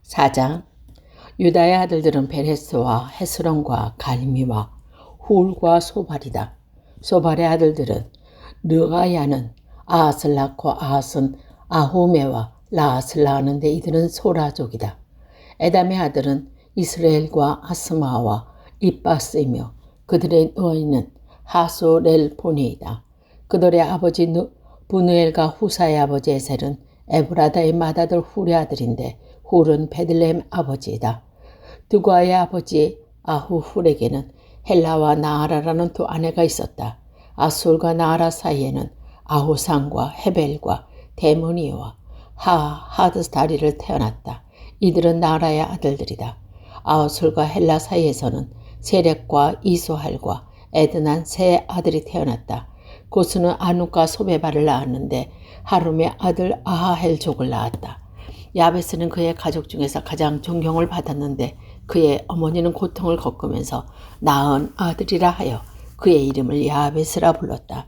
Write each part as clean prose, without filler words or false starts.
4장. 유다의 아들들은 베레스와 헤스론과 갈미와 훌과 소발이다. 소발의 아들들은 르아야는 아앗을 낳고 아앗은 아후메와 라앗을 낳았는데 이들은 소라족이다. 에담의 아들은 이스라엘과 아스마와 입바스이며 그들의 어인은 하소렐보니이다. 그들의 아버지 부누엘과 후사의 아버지 에셀은 에브라다의 맏아들 훌의 아들인데 훌은 베들레헴 아버지이다. 드과의 아버지 아후훌에게는 헬라와 나아라라는 두 아내가 있었다. 아술과 나아라 사이에는 아후상과 헤벨과 데모니와 하드스다리를 태어났다. 이들은 나아라의 아들들이다. 아술과 헬라 사이에서는 세렉과 이소할과 에드난 세 아들이 태어났다. 고스는 아누과 소베바를 낳았는데 하룸의 아들 아하헬족을 낳았다. 야베스는 그의 가족 중에서 가장 존경을 받았는데 그의 어머니는 고통을 겪으면서 낳은 아들이라 하여 그의 이름을 야베스라 불렀다.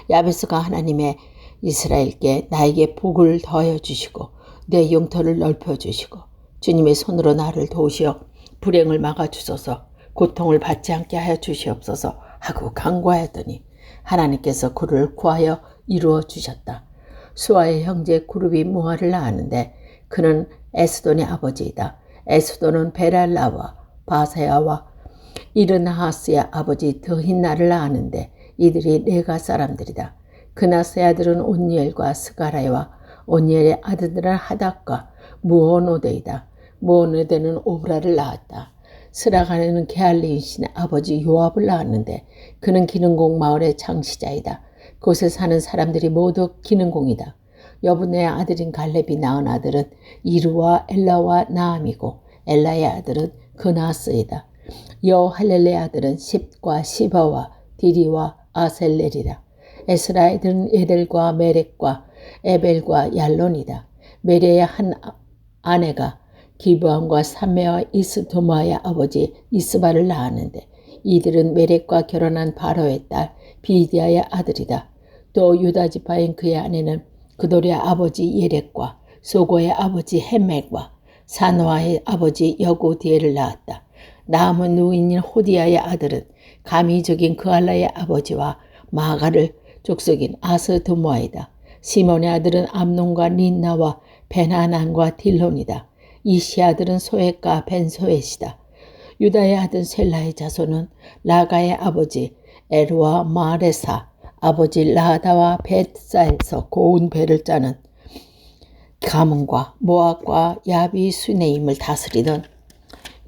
야베스가 하나님의 이스라엘께 나에게 복을 더하여 주시고 내 영토를 넓혀 주시고 주님의 손으로 나를 도우시어 불행을 막아 주소서 고통을 받지 않게 하여 주시옵소서 하고 간구하였더니 하나님께서 그를 구하여 이루어 주셨다. 수아의 형제 구룹이 무아를 낳았는데 그는 에스돈의 아버지이다. 에스돈은 베랄라와 바세아와 이르나하스의 아버지 드힌나를 낳았는데 이들이 네가 사람들이다. 그나스의 아들은 온니엘과 스가라와 온니엘의 아들들은 하닥과 무오노데이다. 무오노데는 오브라를 낳았다. 스라가네는 게알리인 신의 아버지 요압을 낳았는데 그는 기능공 마을의 창시자이다. 그곳에 사는 사람들이 모두 기능공이다. 여분의 아들인 갈렙이 낳은 아들은 이르와 엘라와 나암이고 엘라의 아들은 그나스이다. 여할렐레의 아들은 십과 시바와 디리와 아셀렐이다. 에스라의 아들은 에델과 메렉과 에벨과 얄론이다. 메레의 한 아내가 기브암과 삼메와 이스도마의 아버지 이스바를 낳았는데 이들은 메렉과 결혼한 바로의 딸 비디아의 아들이다. 또 유다 지파인 그의 아내는 그돌의 아버지 예렉과 소고의 아버지 헬멜과 사노아의 아버지 여고디엘을 낳았다. 나함은 누인인 호디아의 아들은 가미족인 그알라의 아버지와 마가를 족속인 아스도모아이다. 시몬의 아들은 암논과 린나와 벤하난과 딜론이다. 이시 아들은 소엣과 벤소엣이다. 유다의 아들 셀라의 자손은 라가의 아버지 에르와 마레사 아버지 라다와 벳사에서 고운 배를 짜는 가문과 모압과 야비 수네임을 다스리던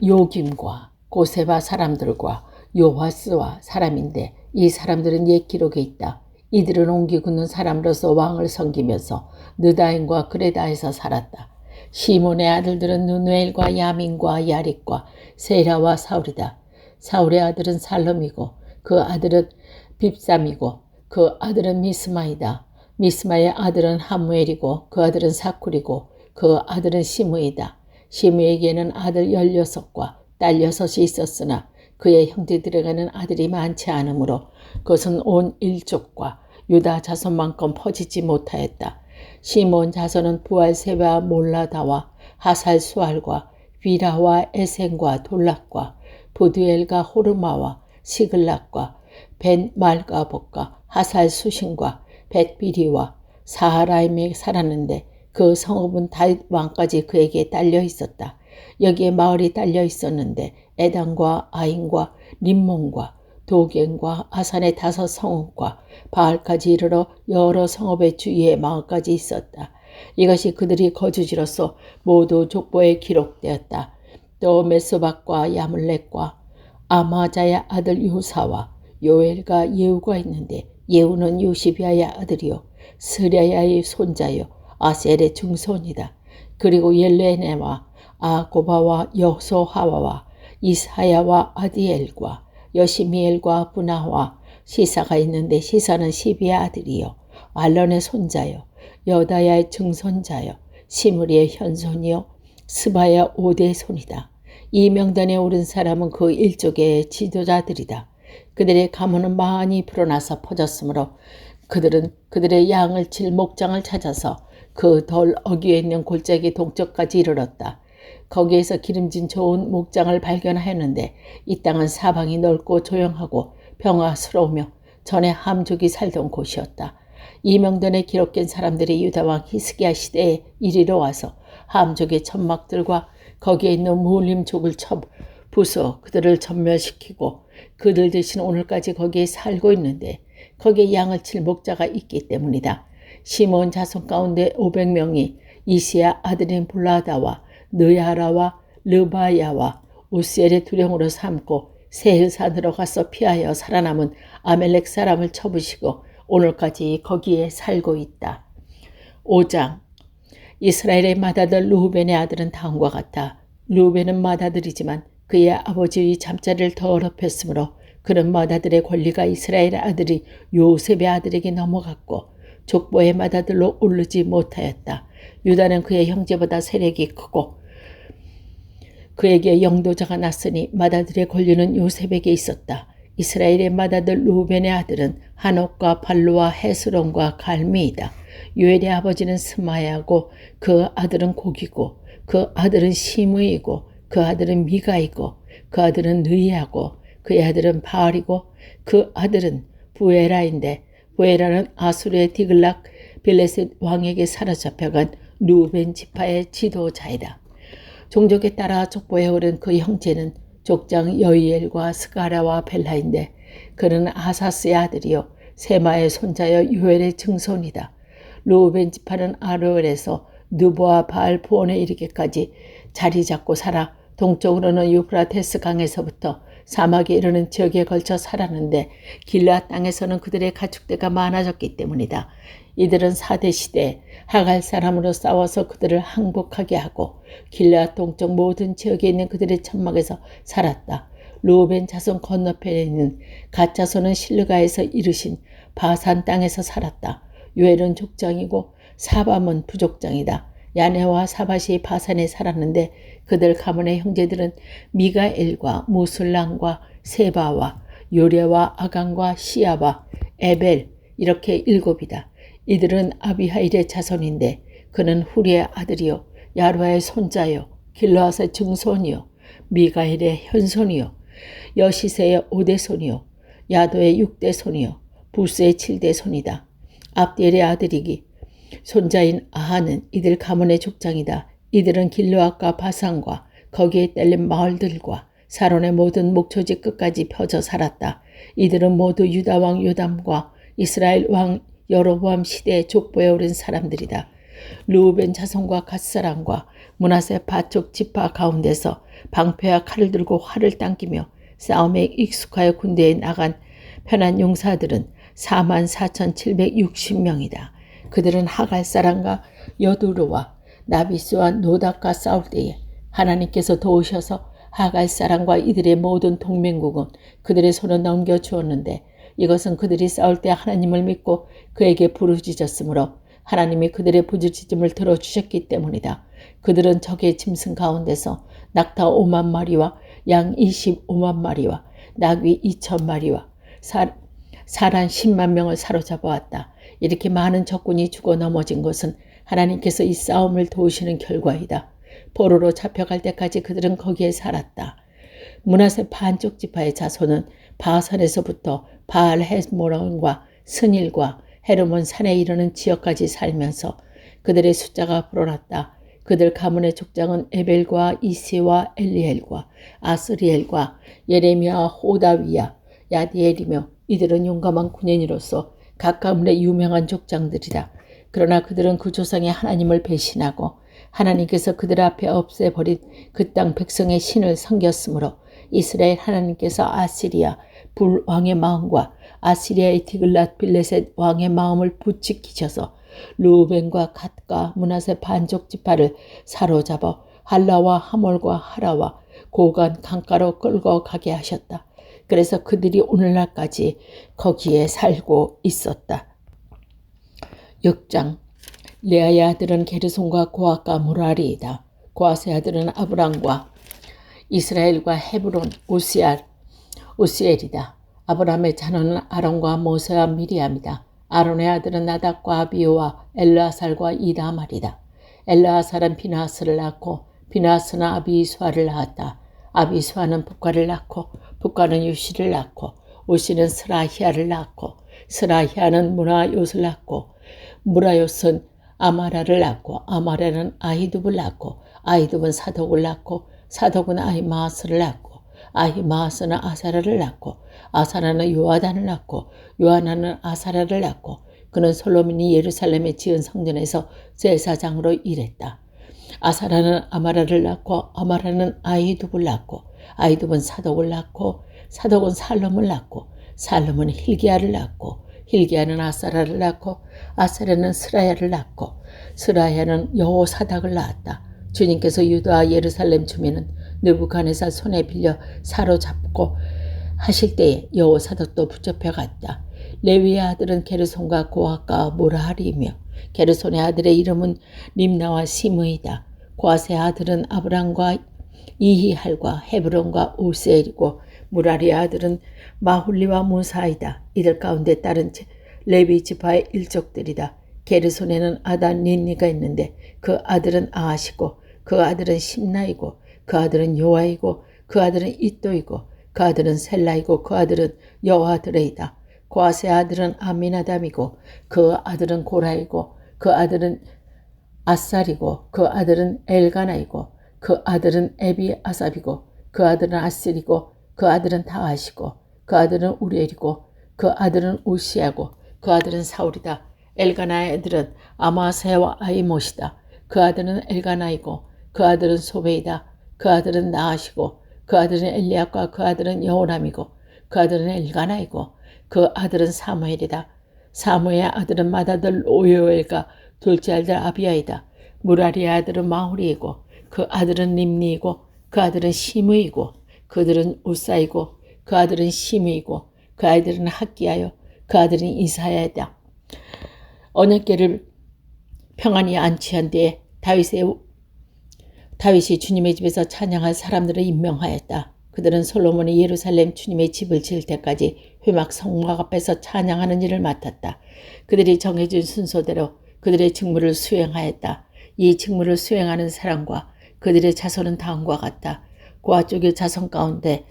요김과 고세바 사람들과 요화스와 사람인데 이 사람들은 옛 기록에 있다. 이들은 옹기 굳는 사람으로서 왕을 섬기면서 느다인과 그레다에서 살았다. 시몬의 아들들은 누누엘과 야민과 야릭과 세라와 사울이다. 사울의 아들은 살롬이고 그 아들은 빕삼이고 그 아들은 미스마이다. 미스마의 아들은 하무엘이고 그 아들은 사쿨이고 그 아들은 시므이다. 시므에게는 아들 16과 딸 6이 있었으나 그의 형제들에게는 아들이 많지 않으므로 그것은 온 일족과 유다 자손만큼 퍼지지 못하였다. 시몬 자손은 부알세와 몰라다와 하살 수알과 비라와 에센과 돌락과 부두엘과 호르마와 시글락과 벤 말가복과 하살 수신과 벳비리와 사하라임에 살았는데 그 성읍은 다윗 왕까지 그에게 딸려 있었다. 여기에 마을이 딸려 있었는데 에단과 아인과 림몬과 도겐과 아산의 5 성읍과 바알까지 이르러 여러 성읍의 주위에 마을까지 있었다. 이것이 그들이 거주지로서 모두 족보에 기록되었다. 또 메소박과 야물렉과 아마자의 아들 요사와 요엘과 예후가 있는데 예후는 요시비아의 아들이요 스랴야의 손자요 아셀의 증손이다. 그리고 옐레네와 아고바와 여소하와와 이사야와 아디엘과 여시미엘과 분하와 시사가 있는데 시사는 시비의 아들이요 알론의 손자요 여다야의 증손자요 시므리의 현손이요 스바야 5대 손이다. 이 명단에 오른 사람은 그 일족의 지도자들이다. 그들의 가문은 많이 불어나서 퍼졌으므로 그들은 그들의 양을 칠 목장을 찾아서 그 돌 어귀에 있는 골짜기 동쪽까지 이르렀다. 거기에서 기름진 좋은 목장을 발견하였는데 이 땅은 사방이 넓고 조용하고 평화스러우며 전에 함족이 살던 곳이었다. 이 명단에 기록된 사람들이 유다왕 히스기야 시대에 이리로 와서 함족의 천막들과 거기에 있는 무울림족을 부숴 그들을 전멸시키고 그들 대신 오늘까지 거기에 살고 있는데 거기에 양을 칠 목자가 있기 때문이다. 시몬 자손 가운데 500명이 이시야 아들인 볼라다와 느야라와 르바야와 우스엘의 두령으로 삼고 세일산으로 가서 피하여 살아남은 아멜렉 사람을 쳐부시고 오늘까지 거기에 살고 있다. 5장. 이스라엘의 맏아들 르우벤의 아들은 다음과 같다. 르우벤은 맏아들이지만 그의 아버지의 잠자리를 더럽혔으므로 그는 맏아들의 권리가 이스라엘 아들이 요셉의 아들에게 넘어갔고 족보의 맏아들로 오르지 못하였다. 유다는 그의 형제보다 세력이 크고 그에게 영도자가 났으니 맏아들의 권리는 요셉에게 있었다. 이스라엘의 맏아들 르우벤의 아들은 한옥과 발루와 헤스론과 갈미이다. 요엘의 아버지는 스마야고 그 아들은 고기고 그 아들은 시므이고 그 아들은 미가이고 그 아들은 느이하고 그의 아들은 바알이고 그 아들은 부에라인데 부에라는 아수르의 디글락 빌레셋 왕에게 사로잡혀간 르우벤 지파의 지도자이다. 종족에 따라 족보에 오른 그 형제는 족장 여이엘과 스가라와 벨라인데 그는 아사스의 아들이요 세마의 손자여 요엘의 증손이다. 르우벤 지파는 아르엘에서 느보와 바알 부온에 이르기까지 자리 잡고 살아 동쪽으로는 유프라테스 강에서부터 사막에 이르는 지역에 걸쳐 살았는데 길르앗 땅에서는 그들의 가축대가 많아졌기 때문이다. 이들은 4대 시대에 하갈 사람으로 싸워서 그들을 항복하게 하고 길르앗 동쪽 모든 지역에 있는 그들의 천막에서 살았다. 르우벤 자손 건너편에 있는 갓 자손은 실르가에서 이르신 바산 땅에서 살았다. 요엘은 족장이고 사밤은 부족장이다. 야네와 사밧이 바산에 살았는데 그들 가문의 형제들은 미가엘과 무술랑과 세바와 요레와 아간과 시아바, 에벨 이렇게 7이다. 이들은 아비하일의 자손인데 그는 후리의 아들이요 야루아의 손자요 길르앗의 증손이요 미가엘의 현손이요 여시세의 5대 손이요 야도의 6대 손이요 부스의 7대 손이다. 압디엘의 아들이기 손자인 아하는 이들 가문의 족장이다. 이들은 길르앗과 바산과 거기에 딸린 마을들과 사론의 모든 목초지 끝까지 펴져 살았다. 이들은 모두 유다 왕 요담과 이스라엘 왕 여로보암 시대의 족보에 오른 사람들이다. 르우벤 자손과 갓사람과 므낫세 바쪽 지파 가운데서 방패와 칼을 들고 활을 당기며 싸움에 익숙하여 군대에 나간 편한 용사들은 44,760명이다. 그들은 하갈 사람과 여두르와 나비스와 노닥과 싸울 때에 하나님께서 도우셔서 하갈 사람과 이들의 모든 동맹국은 그들의 손에 넘겨주었는데 이것은 그들이 싸울 때 하나님을 믿고 그에게 부르짖었으므로 하나님이 그들의 부르짖음을 들어주셨기 때문이다. 그들은 적의 짐승 가운데서 낙타 5만 마리와 양 25만 마리와 나귀 2천 마리와 사람 10만 명을 사로잡아왔다. 이렇게 많은 적군이 죽어 넘어진 것은 하나님께서 이 싸움을 도우시는 결과이다. 포로로 잡혀갈 때까지 그들은 거기에 살았다. 므낫세 반쪽 지파의 자손은 바산에서부터 바알 헤스모론과 스닐과 헤르몬 산에 이르는 지역까지 살면서 그들의 숫자가 불어났다. 그들 가문의 족장은 에벨과 이시와 엘리엘과 아스리엘과 예레미야, 호다위야, 야디엘이며 이들은 용감한 군인으로서 각 가문의 유명한 족장들이다. 그러나 그들은 그 조상의 하나님을 배신하고 하나님께서 그들 앞에 없애버린 그 땅 백성의 신을 섬겼으므로 이스라엘 하나님께서 아시리아 불 왕의 마음과 아시리아의 디글랏 빌레셋 왕의 마음을 부추기셔서 르우벤과 갓과 므낫세 반족 지파를 사로잡아 할라와 하몰과 하라와 고간 강가로 끌고 가게 하셨다. 그래서 그들이 오늘날까지 거기에 살고 있었다. 6장. 레아의 아들은 게르손과 고앗과 무라리이다. 고앗의 아들은 아브람과 이스라엘과 헤브론, 우시엘이다. 아브람의 자녀는 아론과 모세와 미리암이다. 아론의 아들은 나답과 아비오와 엘르아살과 이다말이다. 엘르아살은 비나스를 낳고 비나스는 아비수아를 낳았다. 아비수아는 북가를 낳고 북가는 유시를 낳고 우시는 스라히아를 낳고 스라히아는 무라요스를 낳고 무라요스는 아마라를 낳고 아마라는 아히둡을 낳고 아히둡은 사독을 낳고 사독은 아히마아스를 낳고 아히마아스는 아사라를 낳고 아사라는 요아단을 낳고 요하나는 아사라를 낳고 그는 솔로몬이 예루살렘에 지은 성전에서 제사장으로 일했다. 아사라는 아마라를 낳고 아마라는 아히둡을 낳고 아히둡은 사독을 낳고 사독은 살롬을 낳고 살롬은 hil기야를 낳고 hil기야는 아사라를 낳고 아사라는 스라야를 낳고 스라야는 여호사닥을 낳았다. 주님께서 유다와 예루살렘 주민은 느부갓네살 손에 빌려 사로잡고 하실 때에 여호사닥도 붙잡혀 갔다. 레위의 아들은 게르손과 고핫과 모라하리이며 게르손의 아들의 이름은 림나와 시므이다. 고핫의 아들은 아브람과 이히할과 헤브론과 우세엘이고 무라리의 아들은 마훌리와 무사이다. 이들 가운데 다른 레위 지파의 일족들이다. 게르손에는 아단 린니가 있는데 그 아들은 아하시고 그 아들은 심나이고 그 아들은 요아이고 그 아들은 이또이고 그 아들은 셀라이고 그 아들은 여호아드레이다. 고핫의 아들은 아미나담이고 그 아들은 고라이고 그 아들은 아살이고 그 아들은 엘가나이고 그 아들은 에비아삽이고 그 아들은 아슬이고 그 아들은 다하시고 그 아들은 우리엘이고 그 아들은 우시야고 그 아들은 사울이다. 엘가나의 아들은 아마사야와 아이못이다. 그 아들은 엘가나이고 그 아들은 소베이다. 그 아들은 나하시고 그 아들은 엘리압과 그 아들은 여호람이고 그 아들은 엘가나이고 그 아들은 사무엘이다. 사무의 아들은 맏아들 오요엘과 둘째 아들 아비야이다. 무라리의 아들은 마후리이고 그 아들은 림니이고 그 아들은 시므이고 그들은 우사이고 그 아들은 시므이고 그 아들은 학기야요 그 아들은 이사야이다. 언약궤를 평안히 안치한 뒤에 다윗이 주님의 집에서 찬양할 사람들을 임명하였다. 그들은 솔로몬이 예루살렘 주님의 집을 지을 때까지 회막 성막 앞에서 찬양하는 일을 맡았다. 그들이 정해진 순서대로 그들의 직무를 수행하였다. 이 직무를 수행하는 사람과 그들의 자손은 다음과 같다. 고아 쪽의 자손 가운데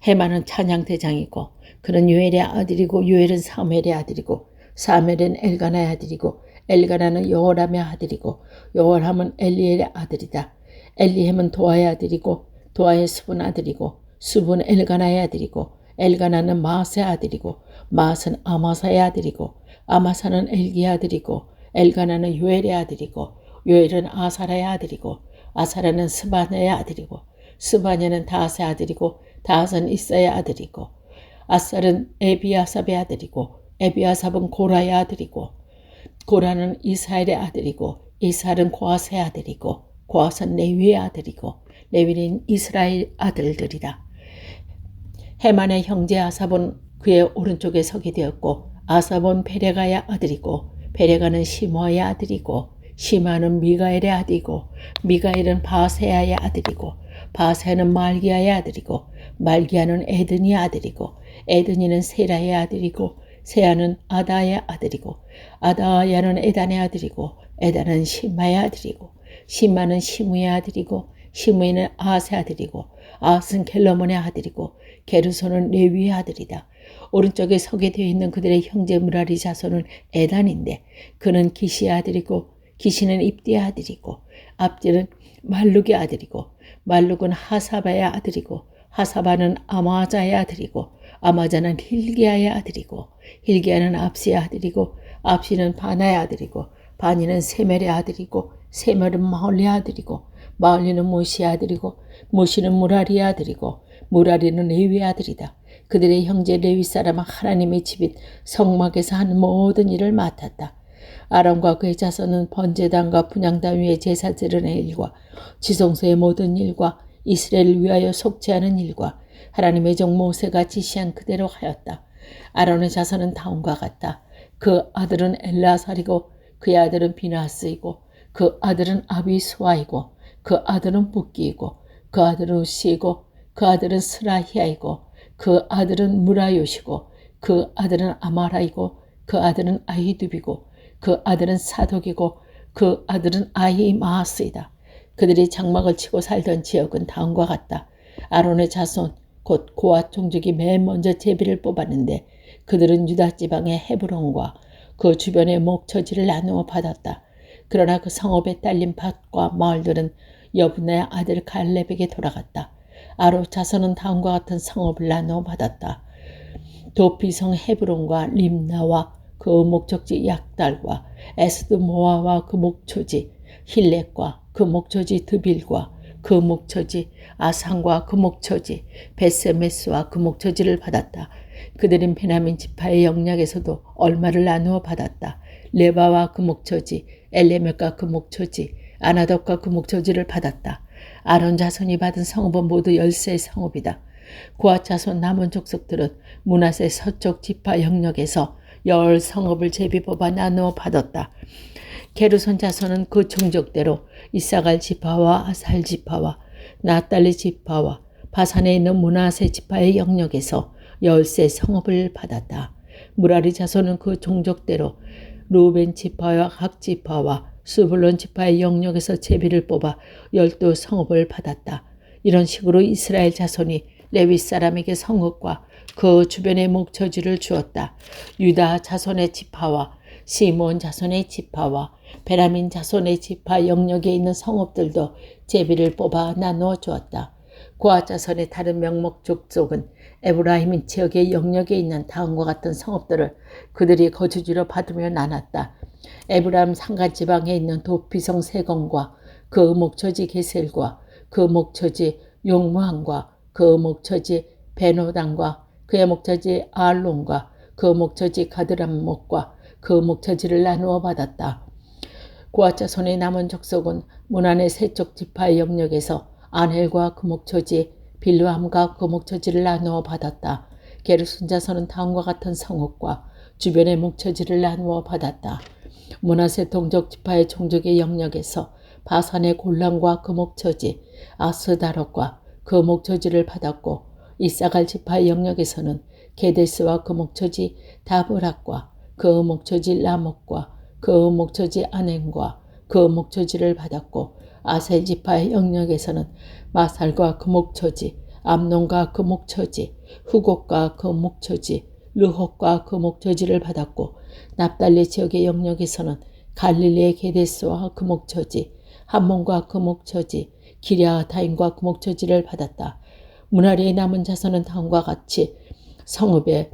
헤만은 찬양 대장이고 그는 요엘의 아들이고 요엘은 사무엘의 아들이고 사무엘은 엘가나의 아들이고 엘가나는 여호람의 아들이고 여호람은 엘리엘의 아들이다. 엘리햄은 도아의 아들이고 도아의 수분 아들이고 수분 엘가나의 아들이고 엘가나는 마아스의 아들이고 마아스는 아마사의 아들이고 아마사는 엘기의 아들이고 엘가나는 요엘의 아들이고 요엘은 아사라의 아들이고 아사라는 스바냐의 아들이고 스바냐는 다하스의 아들이고 다하스는 이사의 아들이고 아살은 에비아삽의 아들이고 에비아삽은 고라의 아들이고 고라는 이스라엘의 아들이고 이스라엘은 고핫의 아들이고 고핫은 레위의 아들이고 레위는 이스라엘 아들들이다. 헤만의 형제 아삽은 그의 오른쪽에 서게 되었고 아삽은 베레가의 아들이고 베레가는 시므아의 아들이고 시므아는 미가엘의 아들이고 미가엘은 바세야의 아들이고 바세야는 말기야의 아들이고 말기야는 에드니의 아들이고 에드니는 세라의 아들이고 세야는 아다의 아들이고 아다야는 에단의 아들이고 에단은 시마의 아들이고 시마는 시므의 아들이고 시므이는 아하스의 아들이고 아하스는 겔러몬의 아들이고 게르손은 레위의 아들이다. 오른쪽에 서게 되어 있는 그들의 형제 무라리 자손은 에단인데 그는 기시의 아들이고 기시는 입디의 아들이고 압디는 말룩의 아들이고 말룩은 하사바의 아들이고 하사바는 아마자의 아들이고 아마자는 hil기야의 아들이고 hil기야는 압시의 아들이고 압시는 바나의 아들이고 바니는 세멜의 아들이고 세멜은 마홀리의 아들이고 마홀리는 무시의 아들이고 무시는 무라리의 아들이고 무라리는 레위의 아들이다. 그들의 형제 레위 사람은 하나님의 집인 성막에서 하는 모든 일을 맡았다. 아람과 그의 자손은 번제단과 분향단 위에 제사 드리는 일과 지성소의 모든 일과 이스라엘을 위하여 속죄하는 일과 하나님의 종 모세가 지시한 그대로 하였다. 아론의 자손은 다음과 같다. 그 아들은 엘라살이고 그의 아들은 비나스이고 그 아들은 아비수아이고 그 아들은 붓기이고 그 아들은 우시이고 그 아들은 스라히아이고 그 아들은 무라요시고 그 아들은 아마라이고 그 아들은 아히둡이고 그 아들은 사독이고 그 아들은 아히마아스이다. 그들이 장막을 치고 살던 지역은 다음과 같다. 아론의 자손 곧 고앗 종족이 맨 먼저 제비를 뽑았는데 그들은 유다 지방의 헤브론과 그 주변의 목처지를 나누어 받았다. 그러나 그 성읍에 딸린 밭과 마을들은 여분의 아들 갈렙에게 돌아갔다. 아론 자손은 다음과 같은 성읍을 나누어 받았다. 도피성 헤브론과 림나와 그 목적지 약달과 에스드모아와 그 목초지 힐렉과 그 목초지 드빌과 그 목초지 아산과 그 목초지 베세메스와 그 목초지를 받았다. 그들은 베냐민 지파의 영역에서도 얼마를 나누어 받았다. 레바와 그 목초지 엘레멜과 그 목초지 아나돗과 그 목초지를 받았다. 아론 자손이 받은 성읍은 모두 13 성읍이다. 고앗 자손 남은 족속들은 므낫세 서쪽 지파 영역에서 10 성읍을 제비 뽑아 나누어 받았다. 게르손 자손은 그 종족대로 이사갈 지파와 아살 지파와 나달리 지파와 바산에 있는 므낫세 지파의 영역에서 13 성읍을 받았다. 무라리 자손은 그 종족대로 루벤 지파와 각 지파와 스불론 지파의 영역에서 제비를 뽑아 12 성읍을 받았다. 이런 식으로 이스라엘 자손이 레위 사람에게 성읍과 그 주변의 목처지를 주었다. 유다 자손의 지파와 시몬 자손의 지파와 베냐민 자손의 지파 영역에 있는 성읍들도 제비를 뽑아 나누어 주었다. 고앗 자손의 다른 명목 족속은 에브라임 지역의 영역에 있는 다음과 같은 성읍들을 그들이 거주지로 받으며 나눴다. 에브라임 산간지방에 있는 도피성 세건과 그 목처지 게셀과 그 목처지 용무함과 그 목처지 베노단과 그의 목처지 아알론과 그 목처지 가드람목과 그 목처지를 나누어 받았다. 고앗 자손의 남은 족속은 문안의 세쪽 지파의 영역에서 안헬과 그 목처지 빌루함과 그 목처지를 나누어 받았다. 게르손 자손은 다음과 같은 성읍과 주변의 목처지를 나누어 받았다. 므낫세 동족 지파의 종족의 영역에서 바산의 골란과 그 목처지 아스다롯과 그 목처지를 받았고 이사갈 지파의 영역에서는 게데스와 그 목처지 다브락과 그 목처지 라목과 그 목처지 아넨과 그 목처지를 받았고 아셀 지파의 영역에서는 마살과 그 목처지 암논과 그 목처지 후곡과 그 목처지 르홉과 그 목처지를 받았고 납달리 지역의 영역에서는 갈릴리의 게데스와 그 목처지 함몬과 그 목처지 기랴다임과 그 목처지를 받았다. 무나리의 남은 자손은 다음과 같이 성읍의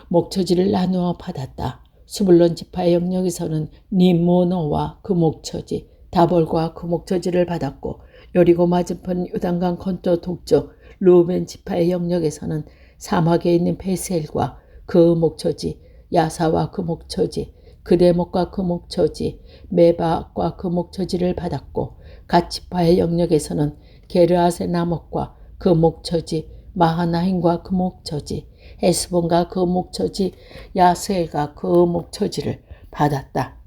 목처지를 나누어 받았다. 수불론 지파의 영역에서는 니모노와 그 목처지 다볼과 그 목처지를 받았고 여리고 맞은편 요단강 건조 동쪽 루벤 지파의 영역에서는 사막에 있는 베셀과 그 목처지 야사와 그 목처지 그대목과 그 목처지 메바과 그 목처지를 받았고 갓 지파의 영역에서는 게르아세 나목과 그 목처지 마하나임과 그 목처지 에스본과 그 목처지 야스엘과 그 목처지를 받았다.